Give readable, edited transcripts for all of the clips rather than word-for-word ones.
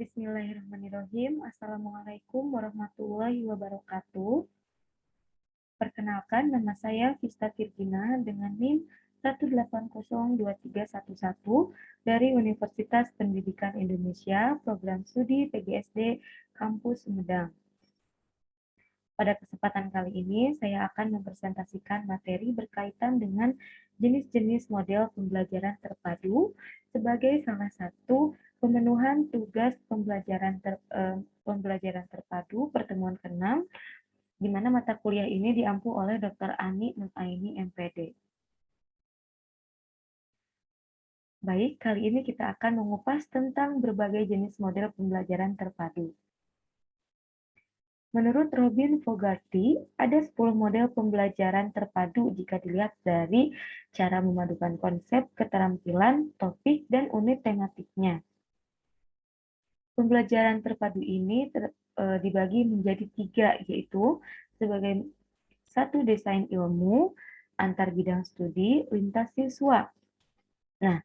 Bismillahirrahmanirrahim. Assalamualaikum warahmatullahi wabarakatuh. Perkenalkan, nama saya Vista Virgina dengan NIM 1802311 dari Universitas Pendidikan Indonesia, Program Studi PGSD Kampus Sumedang. Pada kesempatan kali ini, saya akan mempresentasikan materi berkaitan dengan jenis-jenis model pembelajaran terpadu sebagai salah satu pemenuhan tugas pembelajaran terpadu pertemuan ke-6, di mana mata kuliah ini diampu oleh Dr. Ani Nuraini, MPD. Baik, kali ini kita akan mengupas tentang berbagai jenis model pembelajaran terpadu. Menurut Robin Fogarty, ada 10 model pembelajaran terpadu jika dilihat dari cara memadukan konsep, keterampilan, topik, dan unit tematiknya. Pembelajaran terpadu ini dibagi menjadi 3, yaitu sebagai satu desain ilmu, antar bidang studi, lintas siswa. Nah,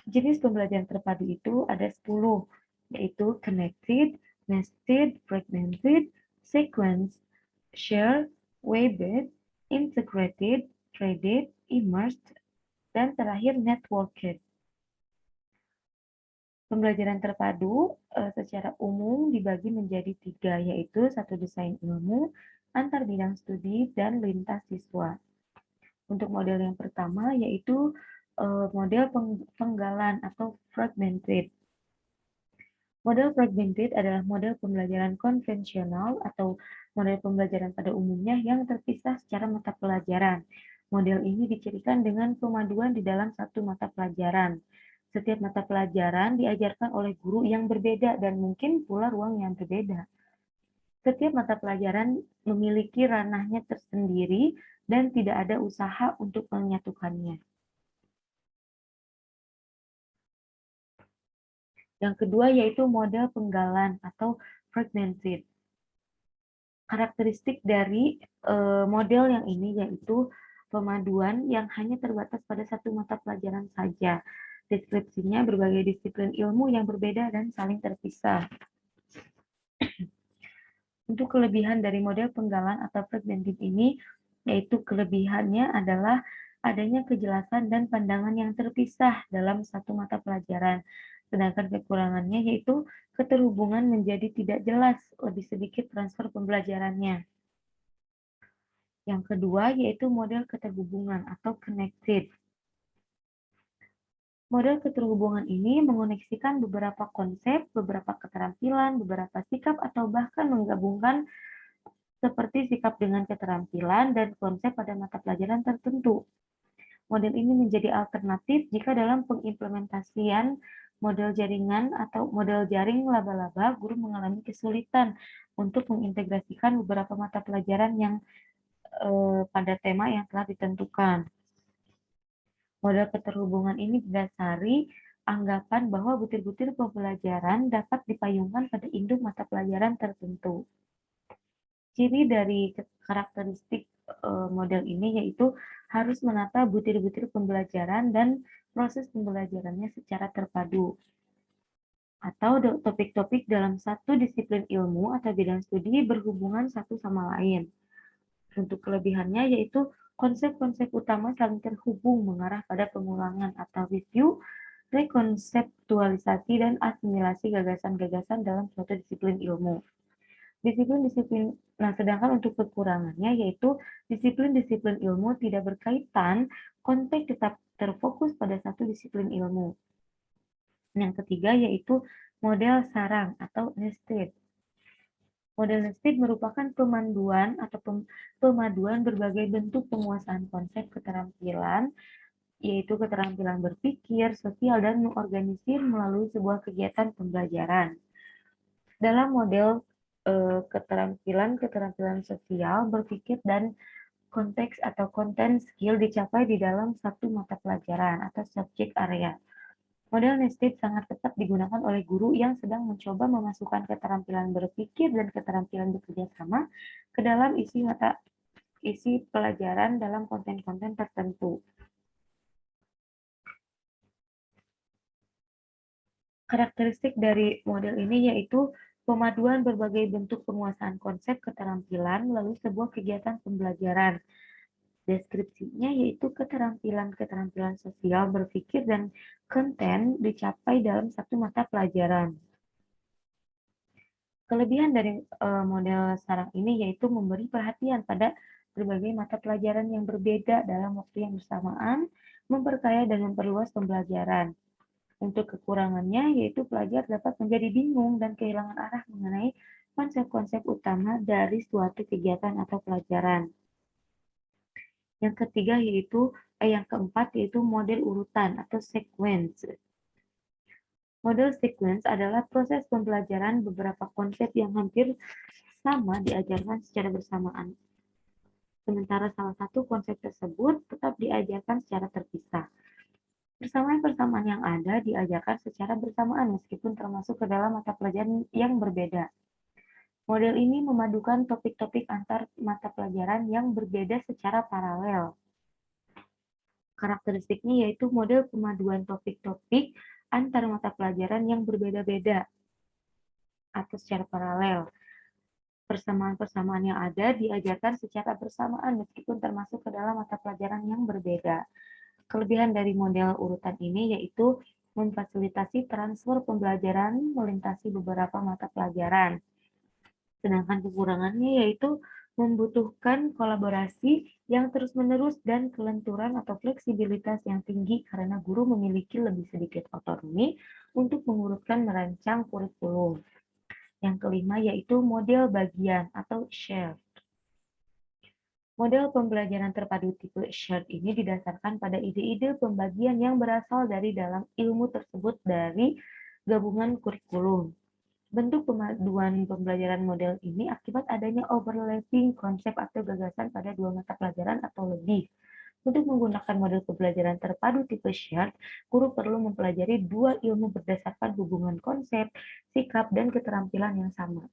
jenis pembelajaran terpadu itu ada 10, yaitu connected, nested, fragmented, sequence, shared, webbed, integrated, threaded, immersed, dan terakhir networked. Pembelajaran terpadu secara umum dibagi menjadi 3, yaitu satu desain ilmu, antar bidang studi, dan lintas siswa. Untuk model yang pertama yaitu model penggalan atau fragmented. Model fragmented adalah model pembelajaran konvensional atau model pembelajaran pada umumnya yang terpisah secara mata pelajaran. Model ini dicirikan dengan pemaduan di dalam satu mata pelajaran. Setiap mata pelajaran diajarkan oleh guru yang berbeda dan mungkin pula ruang yang berbeda. Setiap mata pelajaran memiliki ranahnya tersendiri dan tidak ada usaha untuk menyatukannya. Yang kedua yaitu model penggalan atau fragmented. Karakteristik dari model yang ini yaitu pemaduan yang hanya terbatas pada satu mata pelajaran saja. Deskripsinya berbagai disiplin ilmu yang berbeda dan saling terpisah. Untuk kelebihan dari model penggalan atau fragmented ini, yaitu kelebihannya adalah adanya kejelasan dan pandangan yang terpisah dalam satu mata pelajaran. Sedangkan kekurangannya yaitu keterhubungan menjadi tidak jelas, lebih sedikit transfer pembelajarannya. Yang kedua yaitu model keterhubungan atau connected. Model keterhubungan ini mengoneksikan beberapa konsep, beberapa keterampilan, beberapa sikap, atau bahkan menggabungkan seperti sikap dengan keterampilan dan konsep pada mata pelajaran tertentu. Model ini menjadi alternatif jika dalam pengimplementasian model jaringan atau model jaring laba-laba, guru mengalami kesulitan untuk mengintegrasikan beberapa mata pelajaran yang pada tema yang telah ditentukan. Model keterhubungan ini didasari anggapan bahwa butir-butir pembelajaran dapat dipayungkan pada induk mata pelajaran tertentu. Ciri dari karakteristik model ini yaitu harus menata butir-butir pembelajaran dan proses pembelajarannya secara terpadu. Atau topik-topik dalam satu disiplin ilmu atau bidang studi berhubungan satu sama lain. Untuk kelebihannya yaitu konsep-konsep utama saling terhubung mengarah pada pengulangan atau review, rekonseptualisasi, dan asimilasi gagasan-gagasan dalam suatu disiplin ilmu. Nah, sedangkan untuk kekurangannya yaitu disiplin-disiplin ilmu tidak berkaitan, konteks tetap terfokus pada satu disiplin ilmu. Yang ketiga yaitu model sarang atau nested. Model nested merupakan pemanduan atau pemaduan berbagai bentuk penguasaan konsep keterampilan, yaitu keterampilan berpikir, sosial, dan mengorganisir melalui sebuah kegiatan pembelajaran. Dalam model keterampilan sosial, berpikir, dan konteks atau konten skill dicapai di dalam satu mata pelajaran atau subject area. Model nested sangat tepat digunakan oleh guru yang sedang mencoba memasukkan keterampilan berpikir dan keterampilan bekerja sama ke dalam isi pelajaran dalam konten-konten tertentu. Karakteristik dari model ini yaitu pemaduan berbagai bentuk penguasaan konsep keterampilan melalui sebuah kegiatan pembelajaran. Deskripsinya yaitu keterampilan-keterampilan sosial berpikir dan konten dicapai dalam satu mata pelajaran. Kelebihan dari model sarang ini yaitu memberi perhatian pada berbagai mata pelajaran yang berbeda dalam waktu yang bersamaan, memperkaya dan memperluas pembelajaran. Untuk kekurangannya, yaitu pelajar dapat menjadi bingung dan kehilangan arah mengenai konsep-konsep utama dari suatu kegiatan atau pelajaran. Yang keempat yaitu model urutan atau sequence. Model sequence adalah proses pembelajaran beberapa konsep yang hampir sama diajarkan secara bersamaan. Sementara salah satu konsep tersebut tetap diajarkan secara terpisah. Persamaan-persamaan yang ada diajarkan secara bersamaan meskipun termasuk ke dalam mata pelajaran yang berbeda. Model ini memadukan topik-topik antar mata pelajaran yang berbeda secara paralel. Karakteristiknya yaitu model pemaduan topik-topik antar mata pelajaran yang berbeda-beda atau secara paralel. Persamaan-persamaan yang ada diajarkan secara bersamaan meskipun termasuk ke dalam mata pelajaran yang berbeda. Kelebihan dari model urutan ini yaitu memfasilitasi transfer pembelajaran melintasi beberapa mata pelajaran. Sedangkan kekurangannya yaitu membutuhkan kolaborasi yang terus-menerus dan kelenturan atau fleksibilitas yang tinggi karena guru memiliki lebih sedikit otonomi untuk mengurutkan merancang kurikulum. Yang kelima yaitu model bagian atau shared. Model pembelajaran terpadu tipe shared ini didasarkan pada ide-ide pembagian yang berasal dari dalam ilmu tersebut dari gabungan kurikulum. Bentuk pemaduan pembelajaran model ini akibat adanya overlapping konsep atau gagasan pada dua mata pelajaran atau lebih. Untuk menggunakan model pembelajaran terpadu tipe shared, guru perlu mempelajari dua ilmu berdasarkan hubungan konsep, sikap, dan keterampilan yang sama.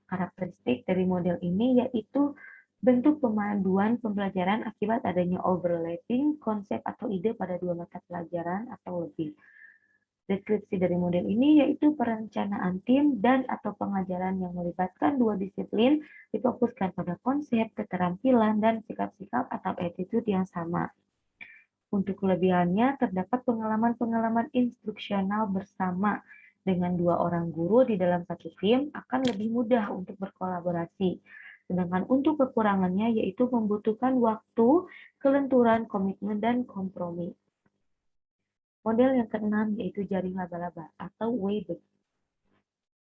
Karakteristik dari model ini yaitu bentuk pemaduan pembelajaran akibat adanya overlapping konsep atau ide pada dua mata pelajaran atau lebih. Deskripsi dari model ini yaitu perencanaan tim dan atau pengajaran yang melibatkan dua disiplin difokuskan pada konsep, keterampilan, dan sikap-sikap atau attitude yang sama. Untuk kelebihannya, terdapat pengalaman-pengalaman instruksional bersama dengan dua orang guru di dalam satu tim akan lebih mudah untuk berkolaborasi. Sedangkan untuk kekurangannya yaitu membutuhkan waktu, kelenturan, komitmen, dan kompromi. Model yang keenam yaitu jaring laba-laba atau Weber.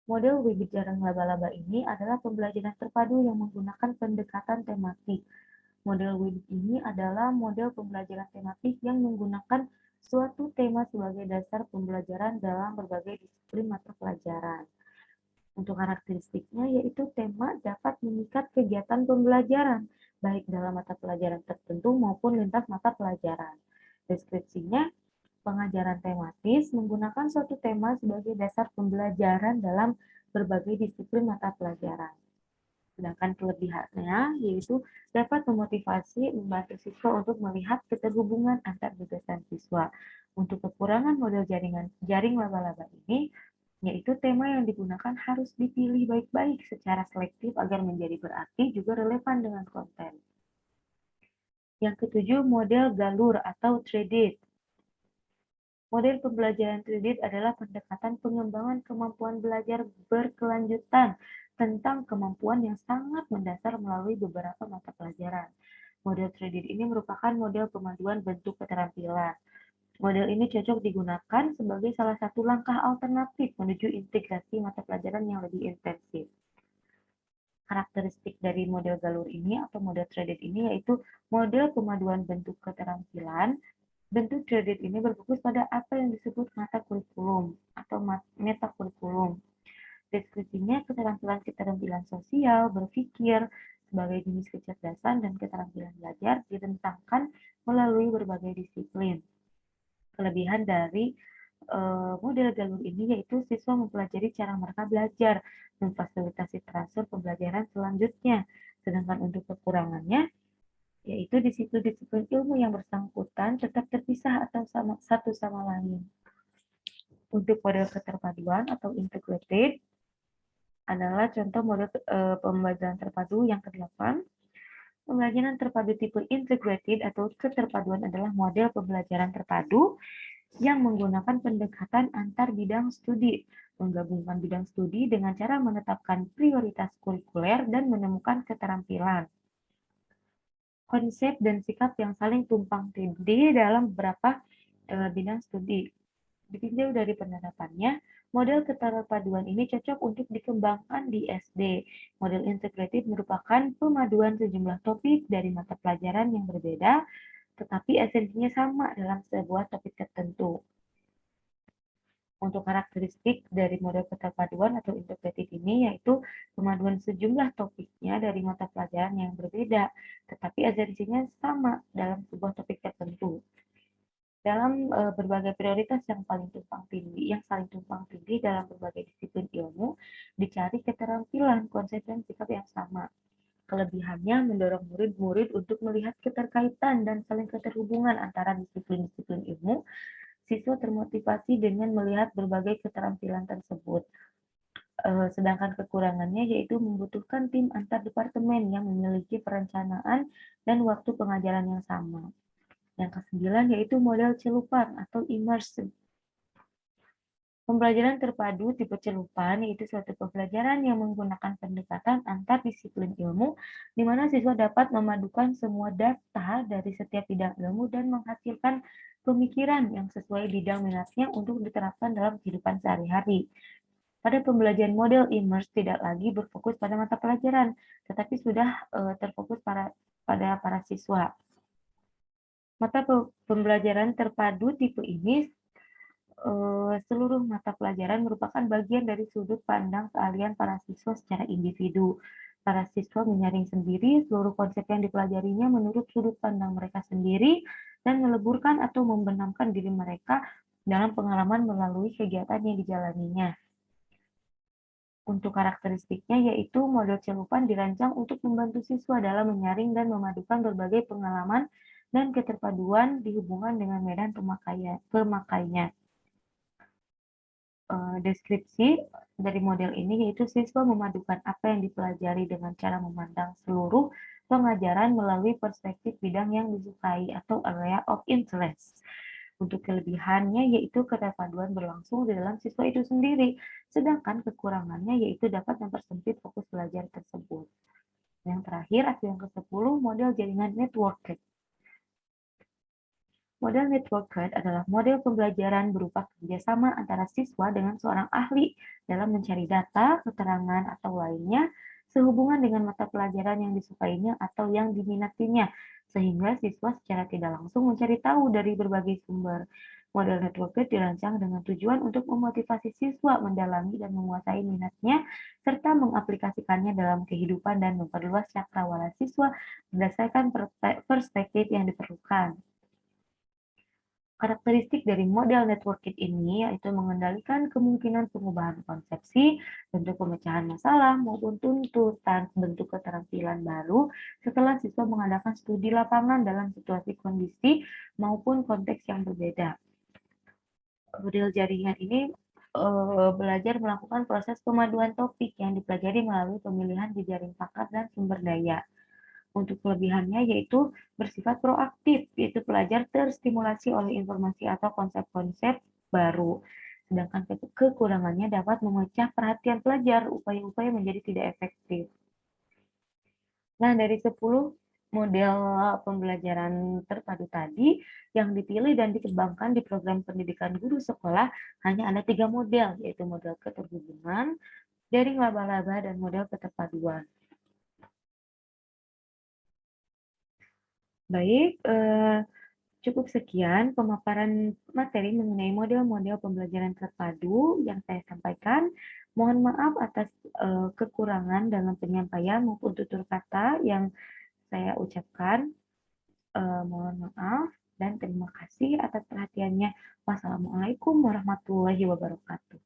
Model Weber jaring laba-laba ini adalah pembelajaran terpadu yang menggunakan pendekatan tematik. Model Weber ini adalah model pembelajaran tematik yang menggunakan suatu tema sebagai dasar pembelajaran dalam berbagai disiplin mata pelajaran. Untuk karakteristiknya yaitu tema dapat mengikat kegiatan pembelajaran, baik dalam mata pelajaran tertentu maupun lintas mata pelajaran. Deskripsinya, pengajaran tematis menggunakan suatu tema sebagai dasar pembelajaran dalam berbagai disiplin mata pelajaran. Sedangkan kelebihannya yaitu dapat memotivasi membantu siswa untuk melihat keterhubungan antar gagasan siswa. Untuk kekurangan model jaring laba-laba ini, yaitu tema yang digunakan harus dipilih baik-baik secara selektif agar menjadi berarti juga relevan dengan konten. Yang ketujuh, model galur atau threaded. Model pembelajaran threaded adalah pendekatan pengembangan kemampuan belajar berkelanjutan tentang kemampuan yang sangat mendasar melalui beberapa mata pelajaran. Model threaded ini merupakan model pemaduan bentuk keterampilan. Model ini cocok digunakan sebagai salah satu langkah alternatif menuju integrasi mata pelajaran yang lebih intensif. Karakteristik dari model galur ini atau model threaded ini yaitu model pemaduan bentuk keterampilan. Bentuk threaded ini berfokus pada apa yang disebut mata kurikulum atau meta kurikulum. Deskripsinya keterampilan-keterampilan sosial, berpikir, sebagai jenis kecerdasan dan keterampilan belajar direntangkan melalui berbagai disiplin. Kelebihan dari model galur ini yaitu siswa mempelajari cara mereka belajar, memfasilitasi transfer pembelajaran selanjutnya. Sedangkan untuk kekurangannya, yaitu disiplin-disiplin ilmu yang bersangkutan tetap terpisah atau satu sama lain. Untuk model keterpaduan atau integrated adalah contoh model pembelajaran terpadu yang ke-8. Pembelajaran terpadu tipe integrated atau keterpaduan adalah model pembelajaran terpadu yang menggunakan pendekatan antar bidang studi, menggabungkan bidang studi dengan cara menetapkan prioritas kurikuler dan menemukan keterampilan, konsep dan sikap yang saling tumpang tindih dalam beberapa bidang studi. Ditinjau dari penerapannya, model keterpaduan ini cocok untuk dikembangkan di SD. Model integrated merupakan pemaduan sejumlah topik dari mata pelajaran yang berbeda, tetapi esensinya sama dalam sebuah topik tertentu. Untuk karakteristik dari model keterpaduan atau integrated ini yaitu pemaduan sejumlah topiknya dari mata pelajaran yang berbeda, tetapi esensinya sama dalam sebuah topik tertentu. Dalam berbagai prioritas yang saling tumpang tindih dalam berbagai disiplin ilmu, dicari keterampilan, konsep dan sikap yang sama. Kelebihannya mendorong murid-murid untuk melihat keterkaitan dan saling keterhubungan antara disiplin-disiplin ilmu. Siswa termotivasi dengan melihat berbagai keterampilan tersebut. Sedangkan kekurangannya yaitu membutuhkan tim antar departemen yang memiliki perencanaan dan waktu pengajaran yang sama. Yang ke-9 yaitu model celupan atau immersive. Pembelajaran terpadu tipe celupan yaitu suatu pembelajaran yang menggunakan pendekatan antar disiplin ilmu, di mana siswa dapat memadukan semua data dari setiap bidang ilmu dan menghasilkan pemikiran yang sesuai bidang minatnya untuk diterapkan dalam kehidupan sehari-hari. Pada pembelajaran model immerse tidak lagi berfokus pada mata pelajaran, tetapi sudah terfokus pada para siswa. Mata pembelajaran terpadu tipe ini seluruh mata pelajaran merupakan bagian dari sudut pandang keahlian para siswa secara individu. Para siswa menyaring sendiri seluruh konsep yang dipelajarinya menurut sudut pandang mereka sendiri dan meleburkan atau membenamkan diri mereka dalam pengalaman melalui kegiatan yang dijalaninya. Untuk karakteristiknya yaitu model celupan dirancang untuk membantu siswa dalam menyaring dan memadukan berbagai pengalaman dan keterpaduan dihubungkan dengan medan pemakainya. Deskripsi dari model ini yaitu siswa memadukan apa yang dipelajari dengan cara memandang seluruh pengajaran melalui perspektif bidang yang disukai atau area of interest. Untuk kelebihannya yaitu keterpaduan berlangsung di dalam siswa itu sendiri, sedangkan kekurangannya yaitu dapat mempersempit fokus belajar tersebut. Yang terakhir, atau yang ke-10, model jaringan networked. Model networked adalah model pembelajaran berupa kerjasama antara siswa dengan seorang ahli dalam mencari data, keterangan, atau lainnya sehubungan dengan mata pelajaran yang disukainya atau yang diminatinya, sehingga siswa secara tidak langsung mencari tahu dari berbagai sumber. Model networked dirancang dengan tujuan untuk memotivasi siswa mendalami dan menguasai minatnya, serta mengaplikasikannya dalam kehidupan dan memperluas cakrawala siswa berdasarkan perspektif yang diperlukan. Karakteristik dari model networked ini yaitu mengendalikan kemungkinan pengubahan konsepsi, bentuk pemecahan masalah, maupun tuntutan bentuk keterampilan baru setelah siswa mengadakan studi lapangan dalam situasi kondisi maupun konteks yang berbeda. Model jaringan ini belajar melakukan proses pemaduan topik yang dipelajari melalui pemilihan jejaring pakar dan sumber daya. Untuk kelebihannya yaitu bersifat proaktif, yaitu pelajar terstimulasi oleh informasi atau konsep-konsep baru. Sedangkan kekurangannya dapat memecah perhatian pelajar, upaya-upaya menjadi tidak efektif. Nah, dari 10 model pembelajaran terpadu tadi yang dipilih dan dikembangkan di program pendidikan guru sekolah hanya ada 3 model, yaitu model keterhubungan, jaring laba-laba, dan model keterpaduan. Baik, cukup sekian pemaparan materi mengenai model-model pembelajaran terpadu yang saya sampaikan. Mohon maaf atas kekurangan dalam penyampaian maupun tutur kata yang saya ucapkan. Mohon maaf dan terima kasih atas perhatiannya. Wassalamualaikum warahmatullahi wabarakatuh.